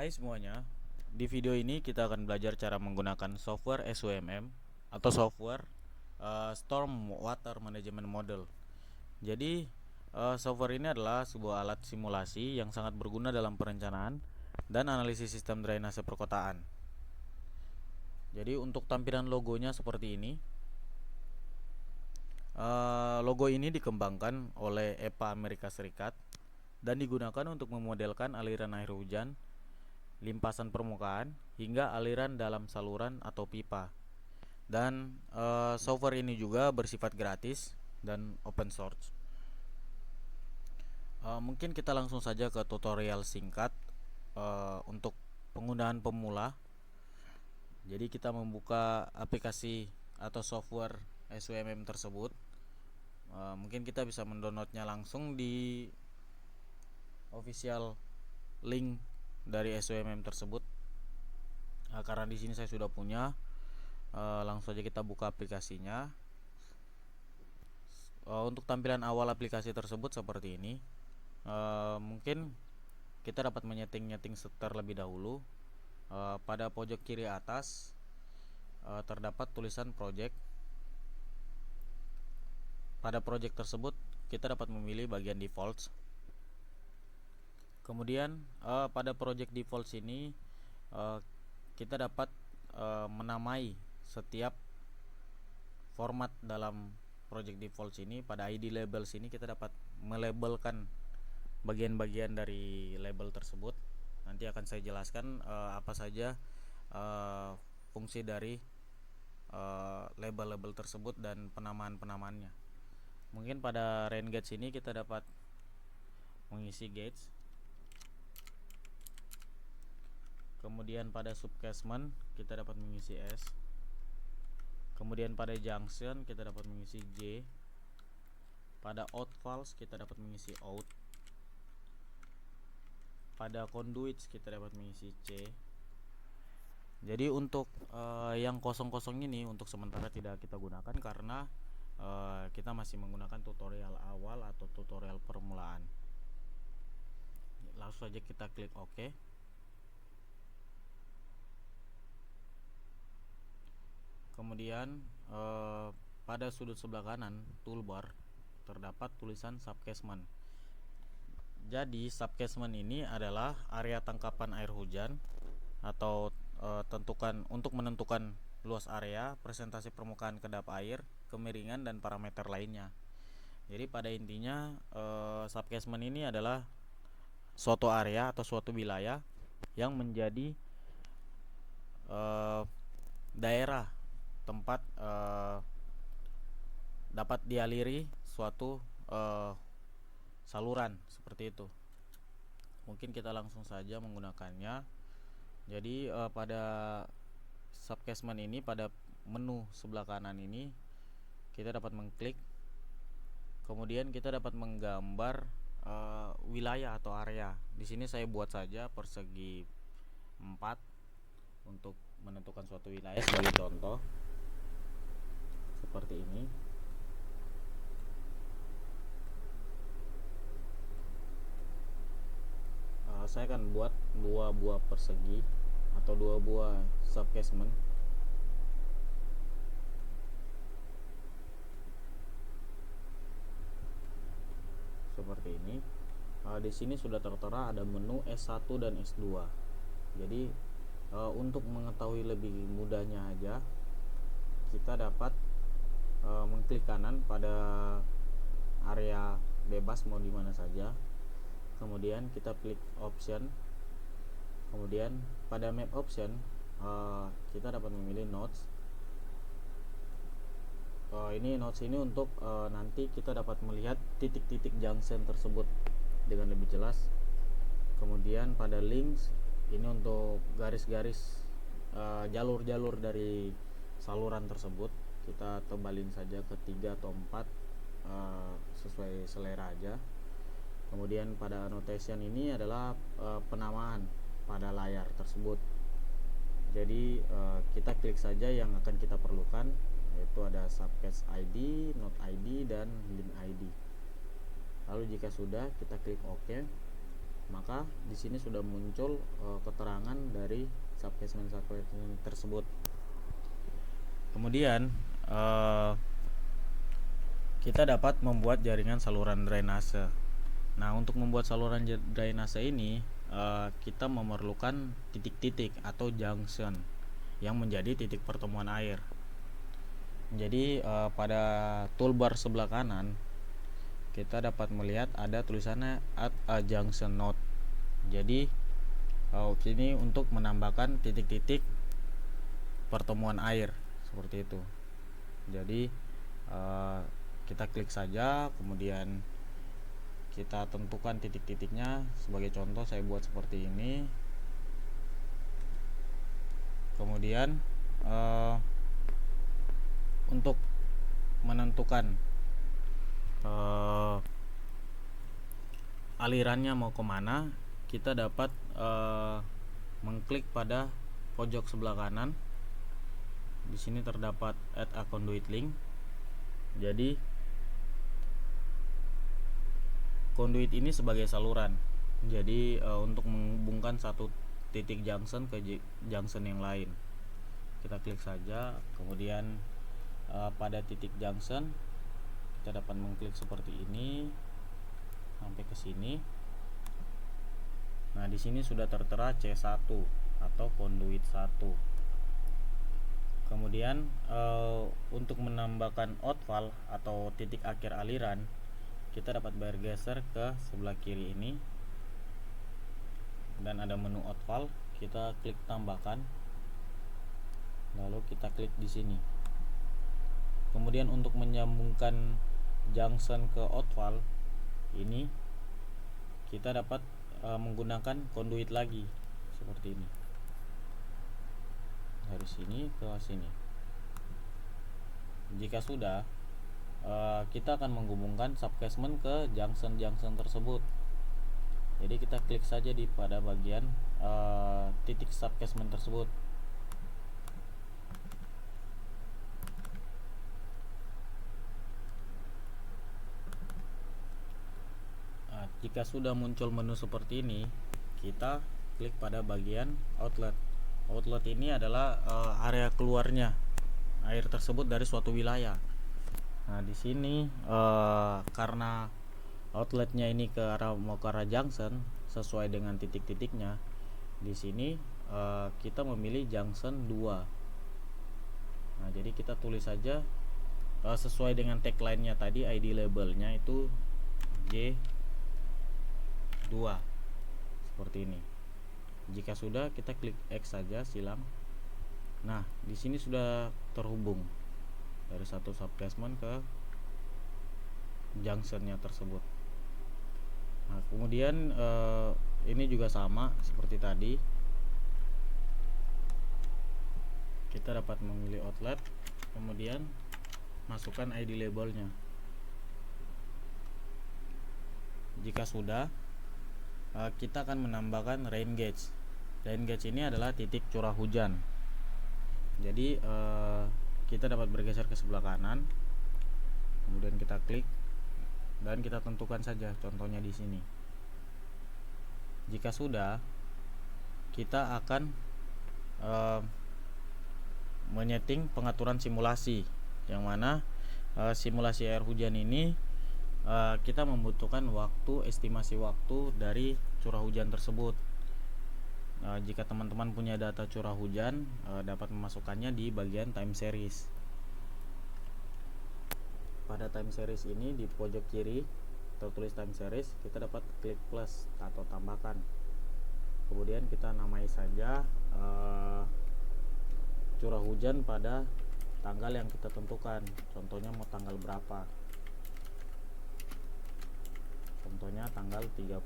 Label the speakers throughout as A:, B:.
A: Hai semuanya, di video ini kita akan belajar cara menggunakan software SWMM atau software Storm Water Management Model. Jadi software ini adalah sebuah alat simulasi yang sangat berguna dalam perencanaan dan analisis sistem drainase perkotaan. Jadi untuk tampilan logonya seperti ini. Logo ini dikembangkan oleh EPA Amerika Serikat dan digunakan untuk memodelkan aliran air hujan, limpasan permukaan, hingga aliran dalam saluran atau pipa. Dan software ini juga bersifat gratis dan open source. Mungkin kita langsung saja ke tutorial singkat untuk penggunaan pemula. Jadi kita membuka aplikasi atau software SWMM tersebut. Mungkin kita bisa mendownloadnya langsung di official link dari SWMM tersebut. Karena di sini saya sudah punya, langsung saja kita buka aplikasinya. Untuk tampilan awal aplikasi tersebut seperti ini. Mungkin kita dapat menyeting terlebih dahulu. Pada pojok kiri atas terdapat tulisan project. Pada project tersebut kita dapat memilih bagian defaults. Kemudian pada project defaults ini kita dapat menamai setiap format dalam project defaults ini. Pada ID labels ini kita dapat melabelkan bagian-bagian dari label tersebut. Nanti akan saya jelaskan apa saja fungsi dari label-label tersebut dan penamaan-penamaannya. Mungkin pada rain gauge ini kita dapat mengisi gauge. Kemudian pada subcasement kita dapat mengisi S. Kemudian pada junction kita dapat mengisi J. Pada outfalls kita dapat mengisi out. Pada conduits kita dapat mengisi C. Jadi untuk yang kosong-kosong ini untuk sementara tidak kita gunakan karena kita masih menggunakan tutorial awal atau tutorial permulaan. Langsung saja kita klik OK. Kemudian pada sudut sebelah kanan toolbar terdapat tulisan subcasement. Jadi subcasement ini adalah area tangkapan air hujan atau tentukan untuk menentukan luas area, presentasi permukaan kedap air, kemiringan dan parameter lainnya. Jadi pada intinya subcasement ini adalah suatu area atau suatu wilayah yang menjadi daerah tempat dapat dialiri suatu saluran seperti itu. Mungkin kita langsung saja menggunakannya. Jadi pada subcasement ini, pada menu sebelah kanan ini kita dapat mengklik. Kemudian kita dapat menggambar wilayah atau area. Di sini saya buat saja persegi 4 untuk menentukan suatu wilayah sebagai contoh. Seperti ini. Saya akan buat 2 buah persegi atau 2 buah subcasement. Seperti ini. Di sini sudah tertera ada menu S1 dan S2. Jadi untuk mengetahui lebih mudahnya aja, kita dapat mengklik kanan pada area bebas mau di mana saja. Kemudian kita klik option. Kemudian pada map option kita dapat memilih nodes. Ini nodes ini untuk nanti kita dapat melihat titik-titik junction tersebut dengan lebih jelas. Kemudian pada links ini untuk garis-garis jalur-jalur dari saluran tersebut. Kita tebalin saja ke 3 atau 4 sesuai selera aja. Kemudian pada annotation ini adalah penamaan pada layar tersebut. Jadi kita klik saja yang akan kita perlukan, yaitu ada subcast ID, node ID dan link ID. Lalu jika sudah kita klik OK. maka di sini sudah muncul keterangan dari subcasement tersebut. Kemudian kita dapat membuat jaringan saluran drainase. Nah, untuk membuat saluran drainase ini kita memerlukan titik-titik atau junction yang menjadi titik pertemuan air. Jadi pada toolbar sebelah kanan kita dapat melihat ada tulisannya add a junction node. Jadi ini untuk menambahkan titik-titik pertemuan air seperti itu. Jadi kita klik saja, kemudian kita tentukan titik-titiknya. Sebagai contoh saya buat seperti ini. Kemudian untuk menentukan alirannya mau kemana, kita dapat mengklik pada pojok sebelah kanan. Di sini terdapat add a conduit link. Jadi conduit ini sebagai saluran. Jadi untuk menghubungkan satu titik junction ke junction yang lain. Kita klik saja, kemudian pada titik junction kita dapat mengklik seperti ini sampai ke sini. Nah, di sini sudah tertera C1 atau conduit 1. Kemudian untuk menambahkan outfall atau titik akhir aliran, kita dapat bergeser ke sebelah kiri ini dan ada menu outfall. Kita klik tambahkan, lalu kita klik di sini. Kemudian untuk menyambungkan junction ke outfall ini kita dapat menggunakan conduit lagi seperti ini, dari sini ke sini. Jika sudah, kita akan menghubungkan subcasement ke junction-junction tersebut. Jadi kita klik saja di pada bagian titik subcasement tersebut. Jika sudah muncul menu seperti ini, kita klik pada bagian outlet. Outlet ini adalah area keluarnya air tersebut dari suatu wilayah. Nah, di sini karena outletnya ini mau ke arah junction sesuai dengan titik-titiknya, di sini kita memilih junction 2. Nah, jadi kita tulis saja sesuai dengan tagline-nya tadi, ID labelnya itu J2 seperti ini. Jika sudah, kita klik X saja, silang. Nah, di sini sudah terhubung dari satu subcasement ke junctionnya tersebut. Nah, kemudian ini juga sama seperti tadi. Kita dapat memilih outlet, kemudian masukkan ID labelnya. Jika sudah, kita akan menambahkan rain gauge. Rain gauge ini adalah titik curah hujan. Jadi kita dapat bergeser ke sebelah kanan, kemudian kita klik dan kita tentukan saja, contohnya di sini. Jika sudah, kita akan menyeting pengaturan simulasi, yang mana simulasi air hujan ini kita membutuhkan estimasi waktu dari curah hujan tersebut. Jika teman-teman punya data curah hujan, dapat memasukkannya di bagian time series. Pada time series ini di pojok kiri tertulis time series, kita dapat klik plus atau tambahkan. Kemudian kita namai saja curah hujan pada tanggal yang kita tentukan. Contohnya mau tanggal berapa? Contohnya tanggal 30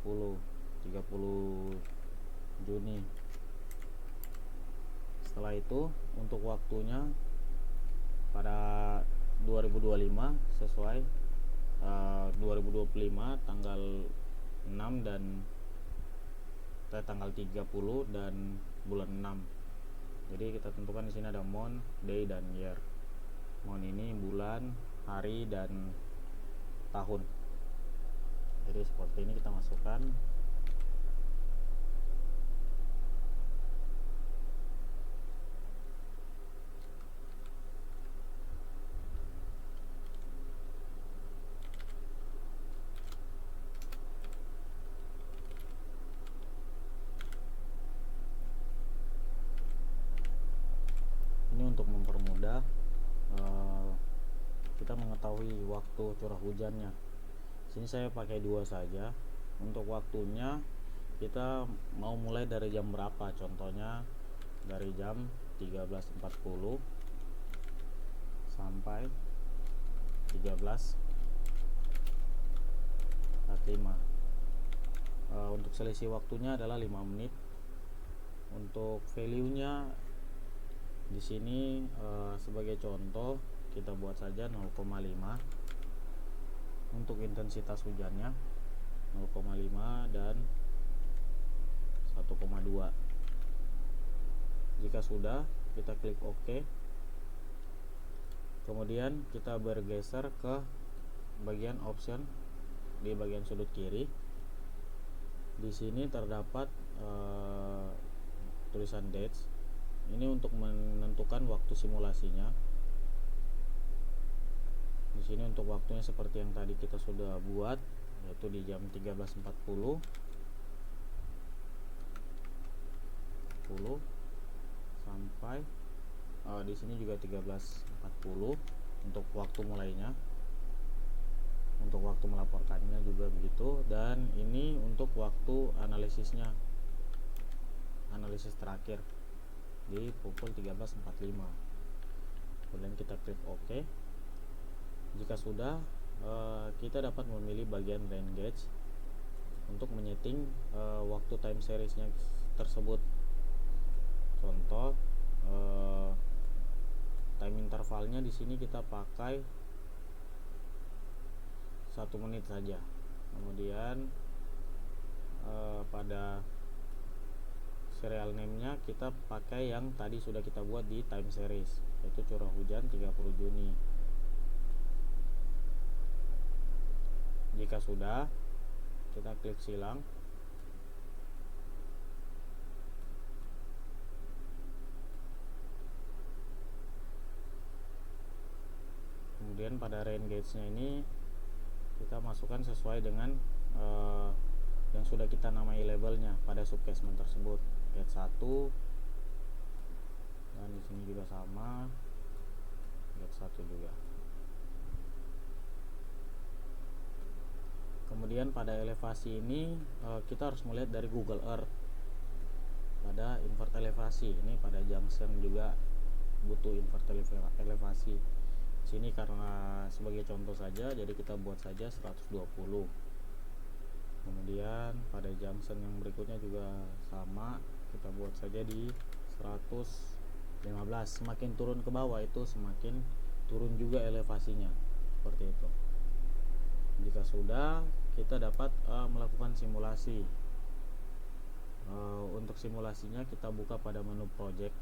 A: Juni. Setelah itu untuk waktunya pada 2025 sesuai 2025 tanggal 6 dan tanggal 30 dan bulan 6. Jadi kita tentukan di sini ada month, day dan year. Month ini bulan, hari dan tahun. Jadi seperti ini kita masukkan. untuk mempermudah kita mengetahui waktu curah hujannya. Sini saya pakai 2 saja. Untuk waktunya kita mau mulai dari jam berapa? Contohnya dari jam 13.40 sampai 13.45. Untuk selisih waktunya adalah 5 menit. Untuk value-nya di sini sebagai contoh kita buat saja 0,5. Untuk intensitas hujannya 0,5 dan 1,2. Jika sudah, kita klik OK. Kemudian kita bergeser ke bagian option di bagian sudut kiri. Di sini terdapat tulisan dates. Ini untuk menentukan waktu simulasinya. Di sini untuk waktunya seperti yang tadi kita sudah buat, yaitu di jam 13.40 sampai di sini juga 13.40 untuk waktu mulainya. Untuk waktu melaporkannya juga begitu, dan ini untuk waktu analisisnya, analisis terakhir di pukul 13.45. Kemudian kita klik OK. Jika sudah, kita dapat memilih bagian rain gauge untuk menyeting waktu time seriesnya tersebut. Contoh, time intervalnya di sini kita pakai 1 menit saja. Kemudian pada serial name-nya kita pakai yang tadi sudah kita buat di time series, yaitu curah hujan 30 Juni. Jika sudah, kita klik silang. Kemudian pada rain gauge-nya ini kita masukkan sesuai dengan yang sudah kita namai labelnya pada subcasement tersebut, gauge 1, dan di sini juga sama, gauge 1 juga. Kemudian pada elevasi ini kita harus melihat dari Google Earth. Pada invert elevasi ini pada junction juga butuh invert elevasi. Sini karena sebagai contoh saja, jadi kita buat saja 120. Kemudian pada junction yang berikutnya juga sama, kita buat saja di 115. Semakin turun ke bawah itu semakin turun juga elevasinya, seperti itu. Jika sudah, kita dapat melakukan simulasi. Untuk simulasinya kita buka pada menu project.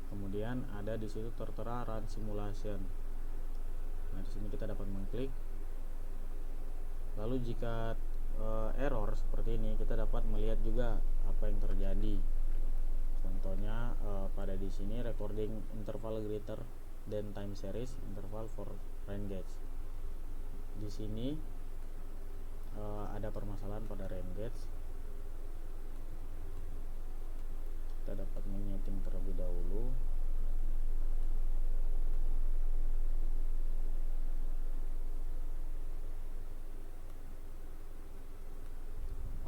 A: Kemudian ada di situ tertera run simulation. Nah, di sini kita dapat mengklik. Lalu jika error seperti ini, kita dapat melihat juga apa yang terjadi. Contohnya pada di sini recording interval greater than time series interval for rain gauge. Di sini ada permasalahan pada rain gauge. Kita dapat menyeting terlebih dahulu.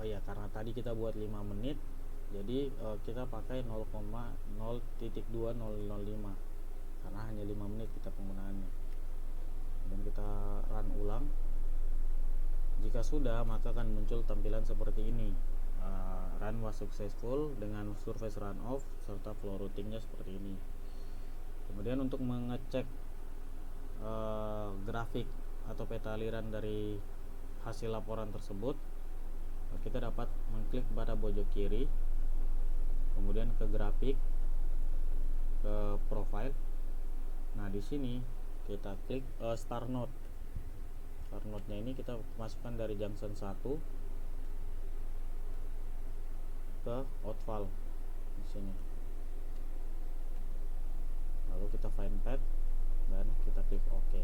A: Oh ya, karena tadi kita buat 5 menit, jadi kita pakai 0,0.2005 karena hanya 5 menit kita penggunaannya. Dan kita run ulang. Jika sudah, maka akan muncul tampilan seperti ini. Run was successful dengan surface runoff serta flow routingnya seperti ini. Kemudian untuk mengecek grafik atau peta aliran dari hasil laporan tersebut, kita dapat mengklik pada pojok kiri, kemudian ke grafik, ke profile. Nah, di sini kita klik start node. Start node-nya ini kita masukkan dari junction 1 ke outval di sini. Lalu kita find path dan kita klik OK.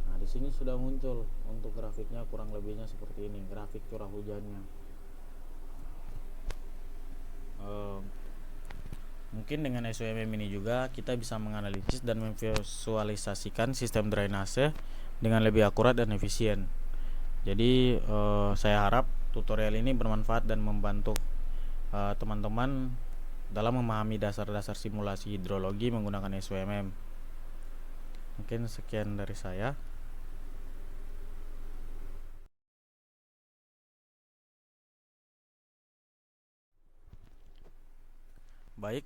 A: Nah, di sini sudah muncul untuk grafiknya, kurang lebihnya seperti ini, grafik curah hujannya. Mungkin dengan SWMM ini juga kita bisa menganalisis dan memvisualisasikan sistem drainase dengan lebih akurat dan efisien. Jadi saya harap tutorial ini bermanfaat dan membantu teman-teman dalam memahami dasar-dasar simulasi hidrologi menggunakan SWMM. Mungkin sekian dari saya. Baik,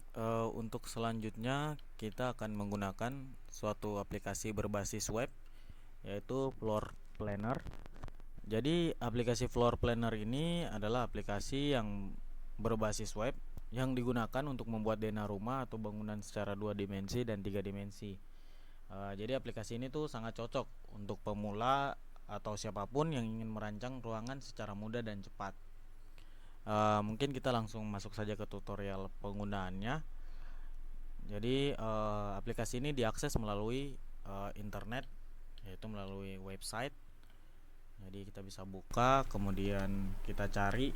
A: untuk selanjutnya kita akan menggunakan suatu aplikasi berbasis web, yaitu Floor Planner. Jadi aplikasi Floor Planner ini adalah aplikasi yang berbasis web yang digunakan untuk membuat DNA rumah atau bangunan secara 2 dimensi dan 3 dimensi. Jadi aplikasi ini tuh sangat cocok untuk pemula atau siapapun yang ingin merancang ruangan secara mudah dan cepat. Mungkin kita langsung masuk saja ke tutorial penggunaannya. Jadi aplikasi ini diakses melalui internet, yaitu melalui website. Jadi kita bisa buka, kemudian kita cari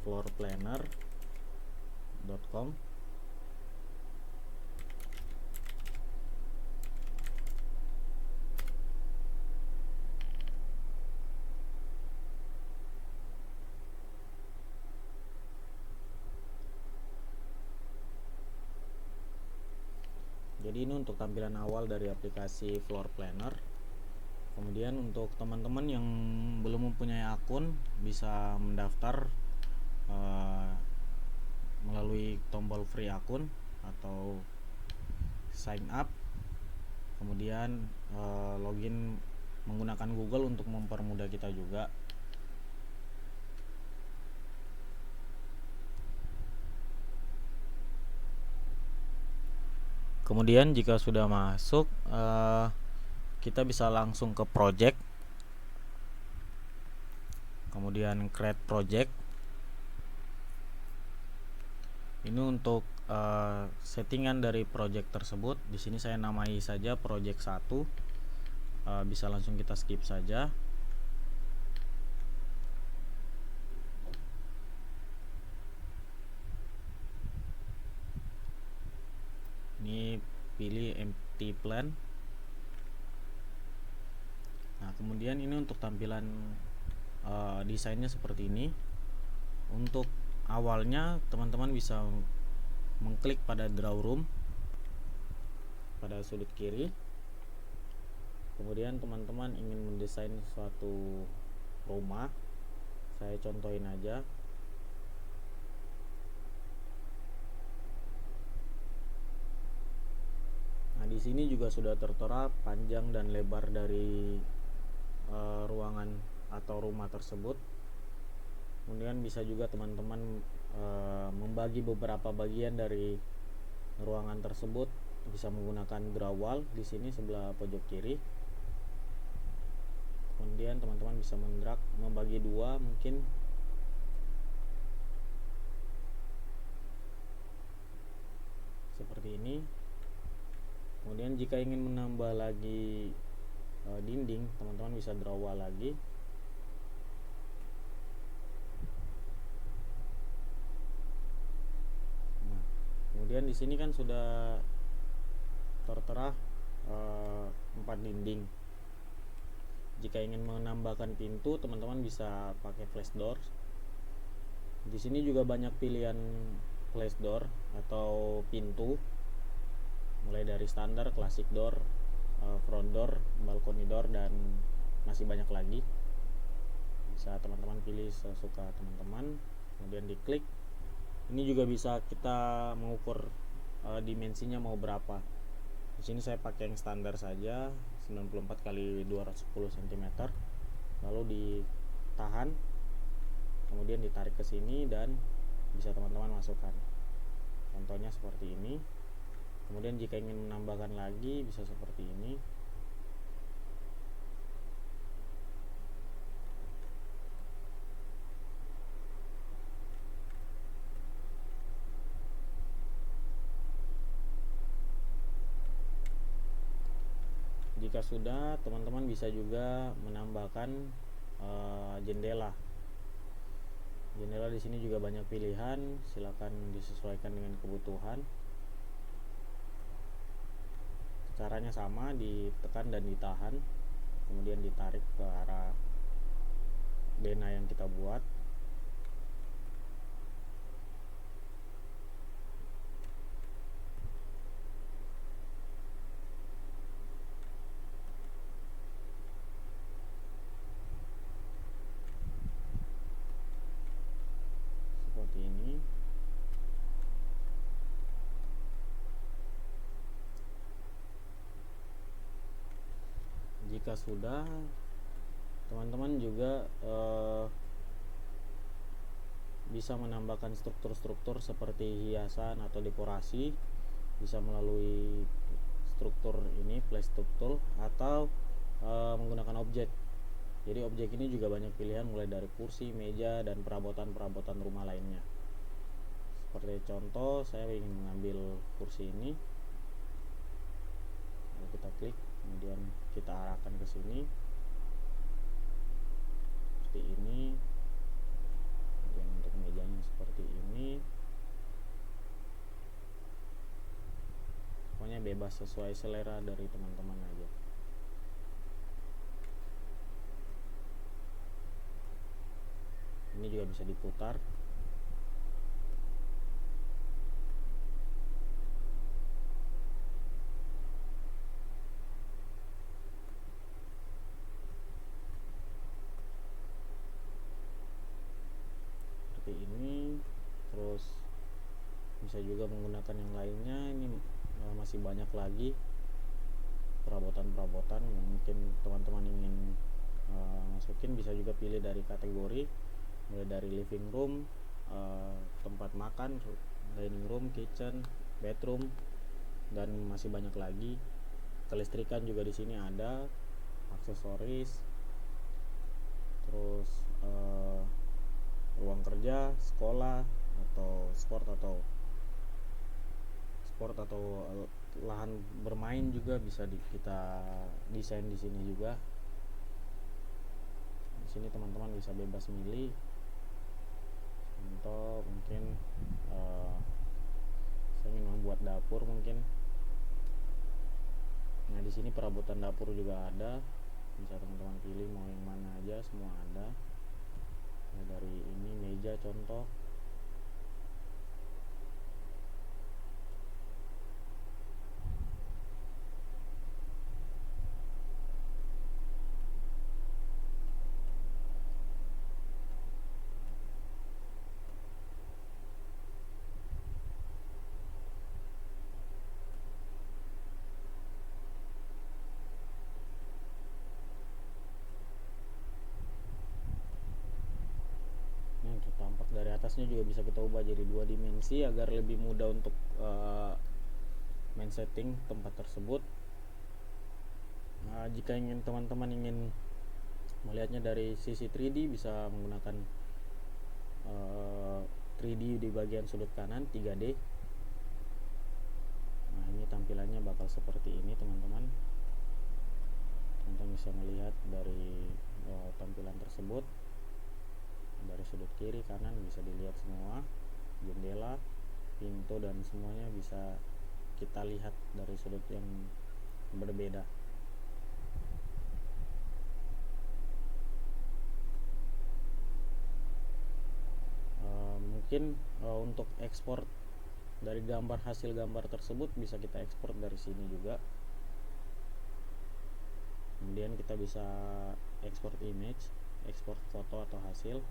A: floorplanner.com. Jadi ini untuk tampilan awal dari aplikasi Floor Planner. Kemudian untuk teman-teman yang belum mempunyai akun, bisa mendaftar melalui tombol free akun atau sign up. Kemudian login menggunakan Google untuk mempermudah kita juga. Kemudian jika sudah masuk, kita bisa langsung ke project, kemudian create project. Ini untuk settingan dari project tersebut. Di sini saya namai saja project 1. Bisa langsung kita skip saja. Ini pilih empty plan. Nah, kemudian ini untuk tampilan desainnya seperti ini. Untuk awalnya teman-teman bisa mengklik pada draw room pada sudut kiri. Kemudian teman-teman ingin mendesain suatu rumah, saya contohin aja. Nah, di sini juga sudah tertera panjang dan lebar dari ruangan atau rumah tersebut. Kemudian bisa juga teman-teman membagi beberapa bagian dari ruangan tersebut, bisa menggunakan draw wall di sini sebelah pojok kiri. Kemudian teman-teman bisa mendrag membagi dua, mungkin seperti ini. Kemudian jika ingin menambah lagi dinding, teman-teman bisa draw wall lagi. Nah, kemudian di sini kan sudah tertera 4 dinding. Jika ingin menambahkan pintu, teman-teman bisa pakai flash door. Di sini juga banyak pilihan flash door atau pintu, mulai dari standar, classic door, front door, balcony door, dan masih banyak lagi. Bisa teman-teman pilih sesuka teman-teman, kemudian diklik. Ini juga bisa kita mengukur dimensinya mau berapa. Di sini saya pakai yang standar saja, 94 x 210 cm. Lalu ditahan, kemudian ditarik ke sini dan bisa teman-teman masukkan. Contohnya seperti ini. Kemudian jika ingin menambahkan lagi bisa seperti ini. Jika sudah, teman-teman bisa juga menambahkan jendela. Jendela di sini juga banyak pilihan, silakan disesuaikan dengan kebutuhan. Caranya sama, ditekan dan ditahan, kemudian ditarik ke arah bena yang kita buat. Seperti ini. Jika sudah, teman-teman juga bisa menambahkan struktur-struktur seperti hiasan atau dekorasi, bisa melalui struktur ini, plastic tool, atau menggunakan objek. Jadi objek ini juga banyak pilihan, mulai dari kursi, meja, dan perabotan-perabotan rumah lainnya. Seperti contoh, saya ingin mengambil kursi ini, lalu kita klik, kemudian kita arahkan ke sini seperti ini. Kemudian untuk mejanya seperti ini. Pokoknya bebas, sesuai selera dari teman-teman aja. Ini juga bisa diputar. Seperti ini. Terus bisa juga menggunakan yang lainnya. Ini masih banyak lagi perabotan-perabotan yang mungkin teman-teman ingin masukin. Bisa juga pilih dari kategori, mulai dari living room, tempat makan, dining room, kitchen, bedroom, dan masih banyak lagi. Kelistrikan juga di sini ada, aksesoris, terus ruang kerja, sekolah, atau sport atau lahan bermain juga bisa kita desain di sini juga. Di sini teman-teman bisa bebas milih. Contoh mungkin saya ingin membuat dapur mungkin. Nah, di sini perabotan dapur juga ada. Bisa teman-teman pilih mau yang mana aja, semua ada. Nah, dari ini meja contoh. Untuk tampak dari atasnya juga bisa kita ubah jadi 2 dimensi agar lebih mudah untuk main setting tempat tersebut. Jika teman-teman ingin melihatnya dari sisi 3D, bisa menggunakan 3D di bagian sudut kanan, 3D. Nah, ini tampilannya bakal seperti ini teman-teman. Teman-teman bisa melihat dari tampilan tersebut. Dari sudut kiri kanan bisa dilihat semua, jendela, pintu, dan semuanya bisa kita lihat dari sudut yang berbeda. Mungkin untuk ekspor dari hasil gambar tersebut bisa kita ekspor dari sini juga. Kemudian kita bisa ekspor image, ekspor foto atau hasil.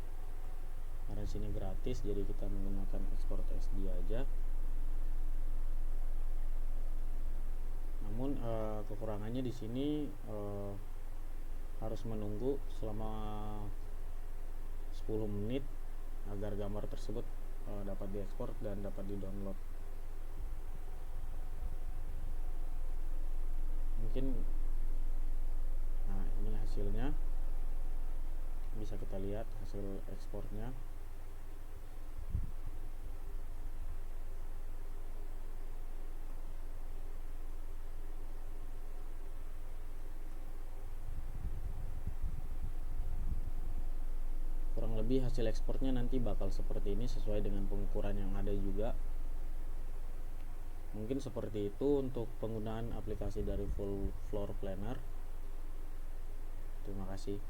A: Karena sini gratis, jadi kita menggunakan export SD aja. Namun kekurangannya di sini harus menunggu selama 10 menit agar gambar tersebut dapat diekspor dan dapat didownload. Mungkin nah, ini hasilnya bisa kita lihat, hasil ekspornya. lebih hasil ekspornya nanti bakal seperti ini sesuai dengan pengukuran yang ada juga. Mungkin seperti itu untuk penggunaan aplikasi dari Full Floor Planner. Terima kasih.